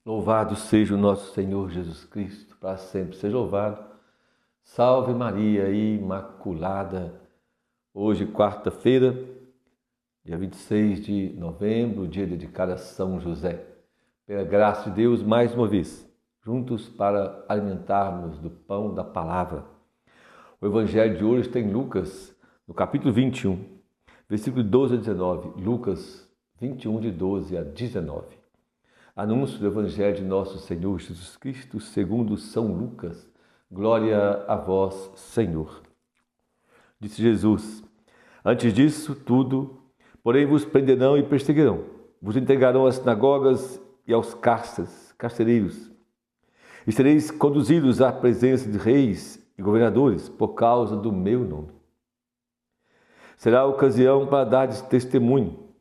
Louvado seja o nosso Senhor Jesus Cristo, para sempre seja louvado. Salve Maria Imaculada. Hoje, quarta-feira, dia 26 de novembro, dia dedicado a São José. Pela graça de Deus, mais uma vez, juntos para alimentarmos do pão da palavra. O Evangelho de hoje tem Lucas, no capítulo 21, versículo 12 a 19. Lucas 21, de 12 a 19. Anúncio do Evangelho de nosso Senhor Jesus Cristo, segundo São Lucas. Glória a vós, Senhor. Disse Jesus: antes disso tudo, porém vos prenderão e perseguirão. Vos entregarão às sinagogas e aos carcereiros. E sereis conduzidos à presença de reis e governadores por causa do meu nome. Será a ocasião para dar testemunho.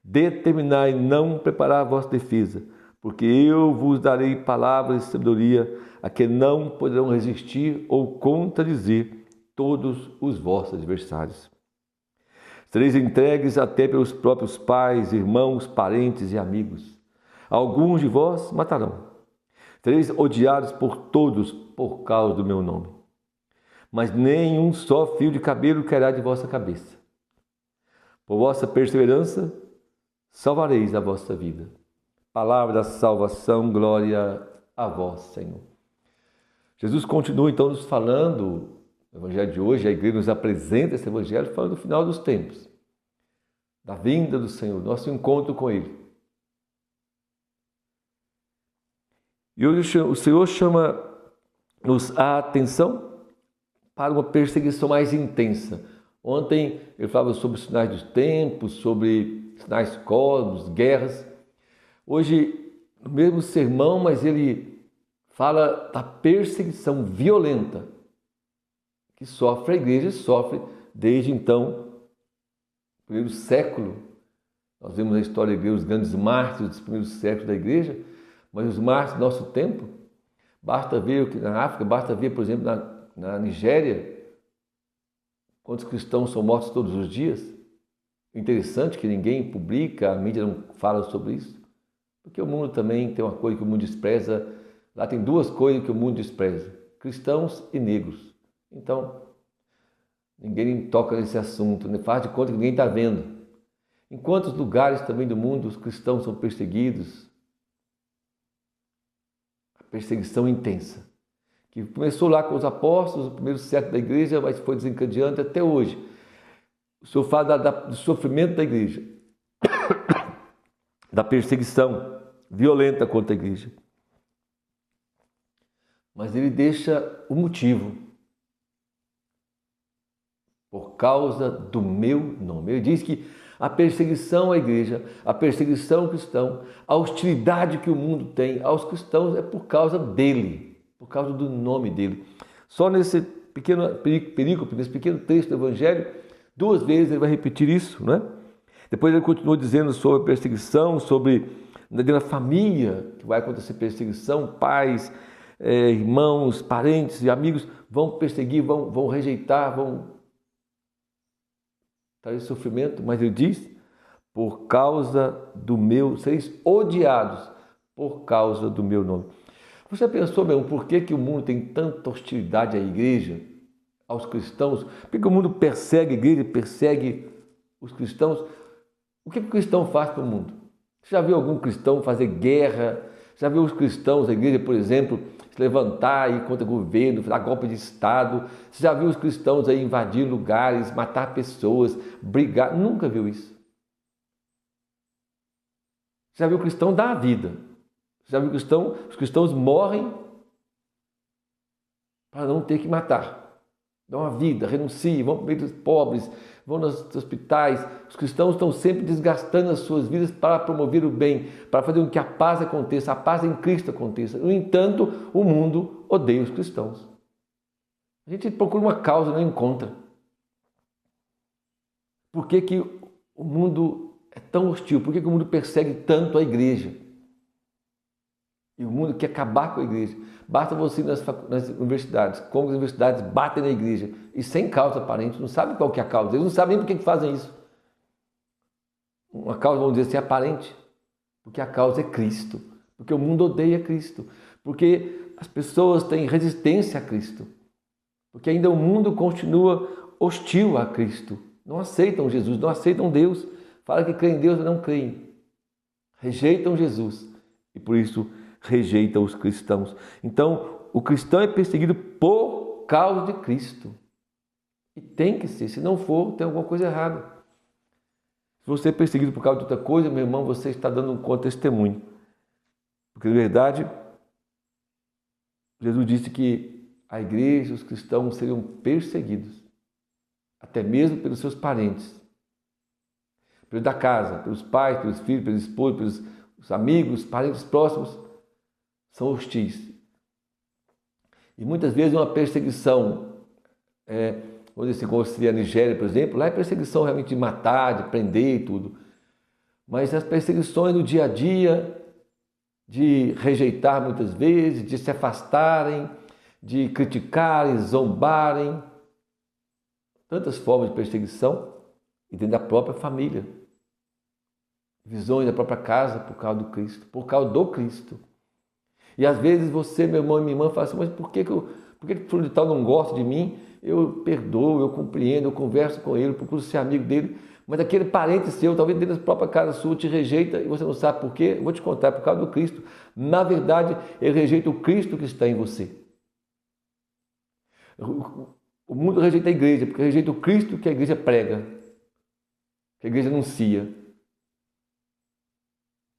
Determinai não preparar a vossa defesa, porque eu vos darei palavras de sabedoria a que não poderão resistir ou contradizer todos os vossos adversários. Sereis entregues até pelos próprios pais, irmãos, parentes e amigos. Alguns de vós matarão. Sereis odiados por todos por causa do meu nome. Mas nenhum só fio de cabelo cairá de vossa cabeça. Por vossa perseverança, salvareis a vossa vida. Palavra da salvação, glória a vós, Senhor. Jesus continua então nos falando, no Evangelho de hoje, a igreja nos apresenta esse Evangelho falando do final dos tempos, da vinda do Senhor, nosso encontro com Ele. E hoje o Senhor chama-nos a atenção para uma perseguição mais intensa. Ontem ele falava sobre os sinais dos tempos, sobre sinais cósmicos, guerras. Hoje, no mesmo sermão, mas ele fala da perseguição violenta que sofre a igreja e sofre desde então, no primeiro século. Nós vemos na história da igreja os grandes mártires dos primeiros séculos da igreja, mas os mártires do nosso tempo, basta ver na África, basta ver, por exemplo, na Nigéria, quantos cristãos são mortos todos os dias. Interessante que ninguém publica, a mídia não fala sobre isso. Porque o mundo também tem uma coisa que o mundo despreza. Lá tem duas coisas que o mundo despreza: cristãos e negros. Então, ninguém toca nesse assunto, faz de conta que ninguém está vendo. Em quantos lugares também do mundo os cristãos são perseguidos? A perseguição intensa, que começou lá com os apóstolos, no primeiro século da igreja, mas foi desencadeando até hoje. O Senhor fala do sofrimento da igreja, da perseguição violenta contra a igreja. Mas ele deixa o motivo: por causa do meu nome. Ele diz que a perseguição à igreja, a perseguição ao cristão, a hostilidade que o mundo tem aos cristãos é por causa dele, por causa do nome dele. Só nesse pequeno perícope, nesse pequeno texto do Evangelho, 2 vezes ele vai repetir isso, não é? Depois ele continua dizendo sobre a perseguição, sobre na família que vai acontecer perseguição, pais, irmãos, parentes e amigos vão perseguir, vão rejeitar, vão trazer sofrimento, mas ele diz: por causa do meu, sereis odiados por causa do meu nome. Você pensou mesmo por que o mundo tem tanta hostilidade à igreja, aos cristãos? Por que o mundo persegue a igreja, persegue os cristãos? O que o cristão faz para o mundo? Você já viu algum cristão fazer guerra? Já viu os cristãos, a igreja, por exemplo, se levantar e contra o governo, dar golpe de Estado? Você já viu os cristãos aí invadir lugares, matar pessoas, brigar? Nunca viu isso. Você já viu o cristão dar a vida? Você já viu os cristãos morrem para não ter que matar. Dão a vida, renunciam, vão para o meio dos pobres, vão nos hospitais. Os cristãos estão sempre desgastando as suas vidas para promover o bem, para fazer com que a paz aconteça, a paz em Cristo aconteça. No entanto, o mundo odeia os cristãos. A gente procura uma causa e não encontra. Por que o mundo é tão hostil? Por que o mundo persegue tanto a igreja? E o mundo quer acabar com a igreja. Basta você ir nas universidades, como as universidades batem na igreja, e sem causa aparente, não sabe qual que é a causa, eles não sabem nem por que fazem isso. Uma causa, vamos dizer assim, aparente, porque a causa é Cristo. porque o mundo odeia Cristo, porque as pessoas têm resistência a Cristo, porque ainda o mundo continua hostil a Cristo, não aceitam Jesus, não aceitam Deus, falam que creem em Deus, mas não creem, rejeitam Jesus e por isso rejeitam os cristãos. Então, o cristão é perseguido por causa de Cristo. E tem que ser, se não for, tem alguma coisa errada. Se você é perseguido por causa de outra coisa, meu irmão, você está dando um contra-testemunho. Porque, na verdade, Jesus disse que a igreja, os cristãos seriam perseguidos, até mesmo pelos seus parentes, pelos da casa, pelos pais, pelos filhos, pelos esposos, pelos amigos, parentes próximos, são hostis. E muitas vezes uma perseguição, vamos dizer assim, como seria a Nigéria, por exemplo, lá é perseguição realmente de matar, de prender e tudo. Mas as perseguições do dia a dia, de rejeitar muitas vezes, de se afastarem, de criticarem, zombarem, tantas formas de perseguição, e dentro da própria família. Visões da própria casa por causa do Cristo, por causa do Cristo. E às vezes você, meu irmão e minha irmã, fala assim, mas por que o fulano de tal não gosta de mim? Eu perdoo, eu compreendo, eu converso com ele, procuro ser amigo dele, mas aquele parente seu, talvez dentro da própria casa sua, te rejeita e você não sabe por quê. Eu vou te contar, por causa do Cristo. Na verdade, ele rejeita o Cristo que está em você. O mundo rejeita a igreja, porque rejeita o Cristo que a igreja prega, que a igreja anuncia.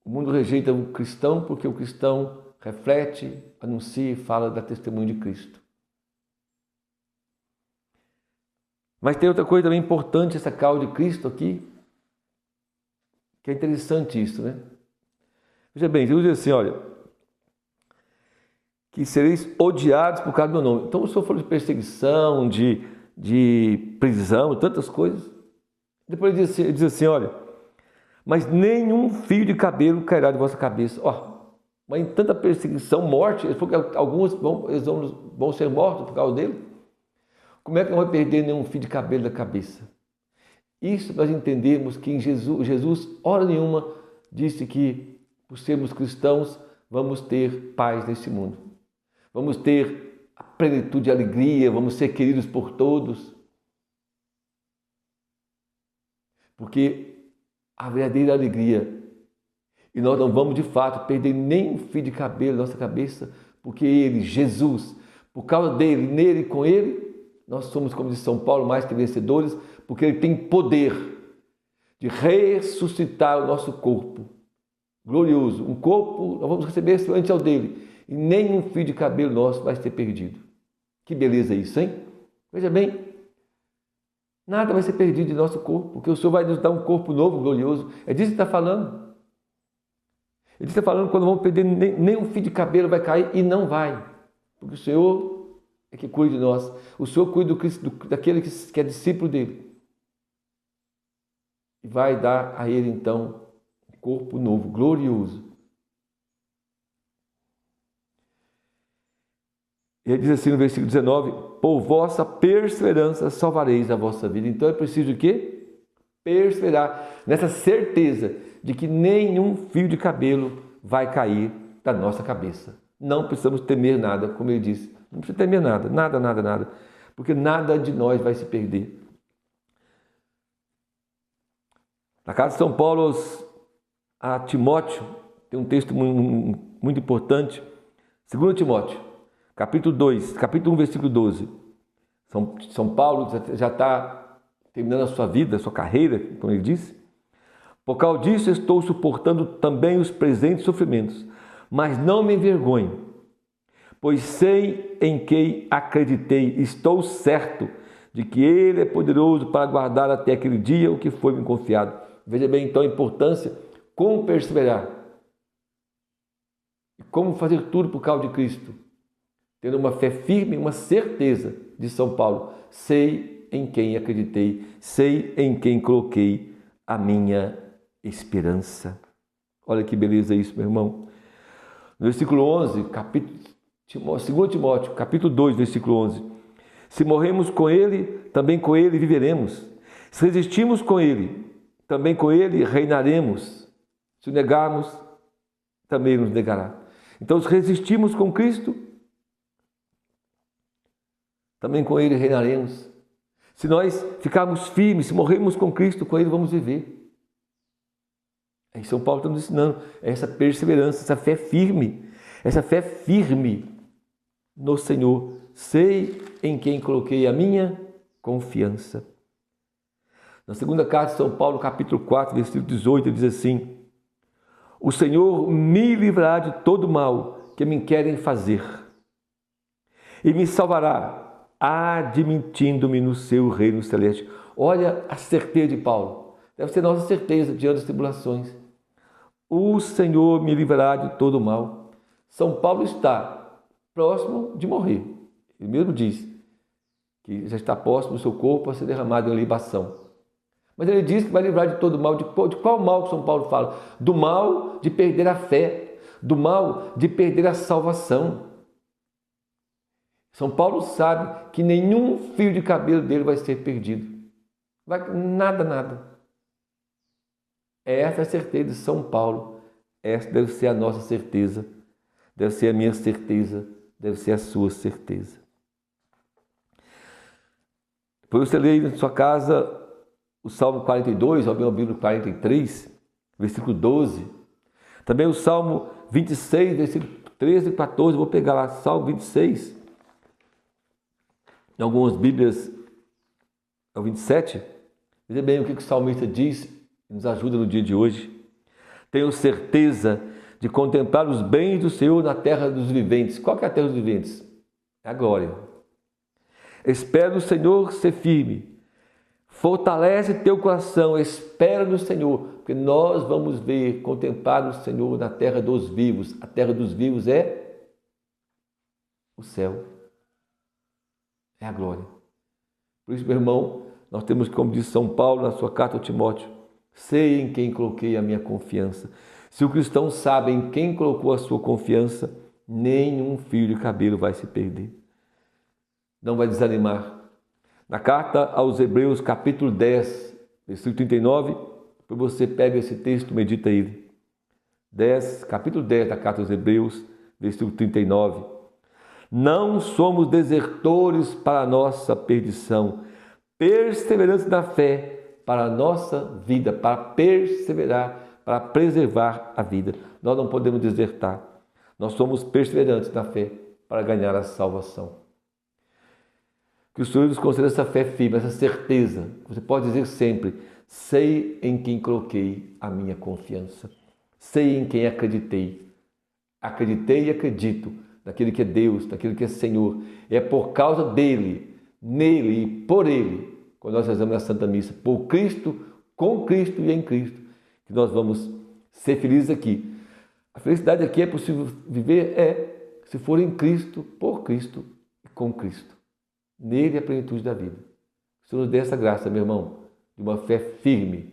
O mundo rejeita o cristão porque o cristão reflete, anuncia e fala da testemunho de Cristo. Mas tem outra coisa também importante, essa causa de Cristo aqui, que é interessante isso, né? Veja bem, Jesus diz assim, olha, que sereis odiados por causa do meu nome. Então o Senhor falou de perseguição, de prisão, tantas coisas. Depois ele diz assim, olha, mas nenhum fio de cabelo cairá de vossa cabeça. Mas em tanta perseguição, morte, porque alguns vão ser mortos por causa dele. Como é que não vai perder nenhum fio de cabelo da cabeça? Isso nós entendemos que em Jesus, hora nenhuma, disse que, por sermos cristãos, vamos ter paz nesse mundo. Vamos ter a plenitude e alegria, vamos ser queridos por todos. Porque a verdadeira alegria, e nós não vamos de fato perder nem um fio de cabelo da nossa cabeça, porque ele, Jesus, por causa dele, nele e com ele, nós somos, como diz São Paulo, mais que vencedores, porque ele tem poder de ressuscitar o nosso corpo glorioso. Um corpo, nós vamos receber semelhante ao dele, e nenhum fio de cabelo nosso vai ser perdido. Que beleza isso, hein? Veja bem, nada vai ser perdido de nosso corpo, porque o Senhor vai nos dar um corpo novo, glorioso. É disso que está falando. Ele está falando que quando vamos perder, nem um fio de cabelo vai cair, e não vai, porque o Senhor é que cuida de nós. O Senhor cuida daquele que é discípulo dele. E vai dar a ele, então, um corpo novo, glorioso. E ele diz assim no versículo 19, por vossa perseverança salvareis a vossa vida. Então é preciso o quê? Perseverar nessa certeza de que nenhum fio de cabelo vai cair da nossa cabeça. Não precisamos temer nada, como ele disse. Não precisa temer nada, nada, porque nada de nós vai se perder. Na carta de São Paulo a Timóteo, tem um texto muito importante, 2 Timóteo, capítulo 2, capítulo 1, versículo 12. São Paulo já está terminando a sua vida, a sua carreira, como ele disse. Por causa disso estou suportando também os presentes sofrimentos, mas não me envergonho, pois sei em quem acreditei, estou certo de que Ele é poderoso para guardar até aquele dia o que foi me confiado. Veja bem, então, a importância, como perseverar, e como fazer tudo por causa de Cristo, tendo uma fé firme, uma certeza de São Paulo, sei em quem acreditei, sei em quem coloquei a minha esperança. Olha que beleza isso, meu irmão. No versículo 11, 2 Timóteo, capítulo 2, versículo 11. Se morremos com ele, também com ele viveremos. Se resistimos com ele, também com ele reinaremos. Se o negarmos, também nos negará. Então, se resistimos com Cristo, também com Ele reinaremos. Se nós ficarmos firmes, se morrermos com Cristo, com Ele vamos viver. Aí São Paulo está nos ensinando essa perseverança, essa fé firme no Senhor. Sei em quem coloquei a minha confiança. Na segunda carta de São Paulo, capítulo 4, versículo 18, ele diz assim: o Senhor me livrará de todo mal que me querem fazer e me salvará, admitindo-me no seu reino celeste. Olha a certeza de Paulo. Deve ser nossa certeza diante das tribulações. O Senhor me livrará de todo mal. São Paulo está próximo de morrer. Ele mesmo diz que já está próximo do seu corpo a ser derramado em libação. Mas ele diz que vai livrar de todo mal. De qual mal que São Paulo fala? Do mal de perder a fé, do mal de perder a salvação. São Paulo sabe que nenhum fio de cabelo dele vai ser perdido. Nada. Essa é a certeza de São Paulo. Essa deve ser a nossa certeza. Deve ser a minha certeza. Deve ser a sua certeza. Depois você lê na sua casa o Salmo 42, ou bem o Bíblia 43, versículo 12. Também o Salmo 26, versículo 13 e 14. Eu vou pegar lá, Salmo 26. Em algumas Bíblias é o 27. Veja bem o que o salmista diz, nos ajuda no dia de hoje. Tenho certeza de contemplar os bens do Senhor na terra dos viventes. Qual que é a terra dos viventes? É a glória. Espera no Senhor ser firme. Fortalece teu coração, espera no Senhor, porque nós vamos ver, contemplar o Senhor na terra dos vivos. A terra dos vivos é o céu. É a glória. Por isso, meu irmão, nós temos, como diz São Paulo na sua carta ao Timóteo, sei em quem coloquei a minha confiança. Se o cristão sabe em quem colocou a sua confiança, nenhum fio de cabelo vai se perder. Não vai desanimar. Na carta aos Hebreus, capítulo 10, versículo 39, depois você pega esse texto e medita ele. Capítulo 10 da carta aos Hebreus, versículo 39. Não somos desertores para a nossa perdição, perseverantes na fé para a nossa vida, para perseverar, para preservar a vida. Nós não podemos desertar. Nós somos perseverantes na fé para ganhar a salvação. Que o Senhor nos conceda essa fé firme, essa certeza. Você pode dizer sempre: sei em quem coloquei a minha confiança. Sei em quem acreditei. Acreditei e acredito naquele que é Deus, naquele que é Senhor. É por causa dele, nele e por ele, quando nós rezamos a Santa Missa, por Cristo, com Cristo e em Cristo, que nós vamos ser felizes aqui. A felicidade aqui é possível viver se for em Cristo, por Cristo e com Cristo. Nele é a plenitude da vida. O Senhor nos dê essa graça, meu irmão, de uma fé firme,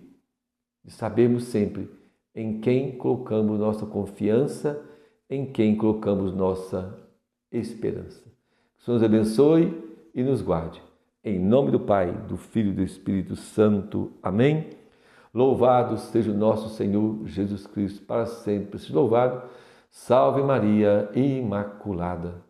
de sabermos sempre em quem colocamos nossa confiança, em quem colocamos nossa esperança. Que o Senhor nos abençoe e nos guarde. Em nome do Pai, do Filho e do Espírito Santo. Amém. Louvado seja o nosso Senhor Jesus Cristo, para sempre seja louvado. Salve Maria Imaculada.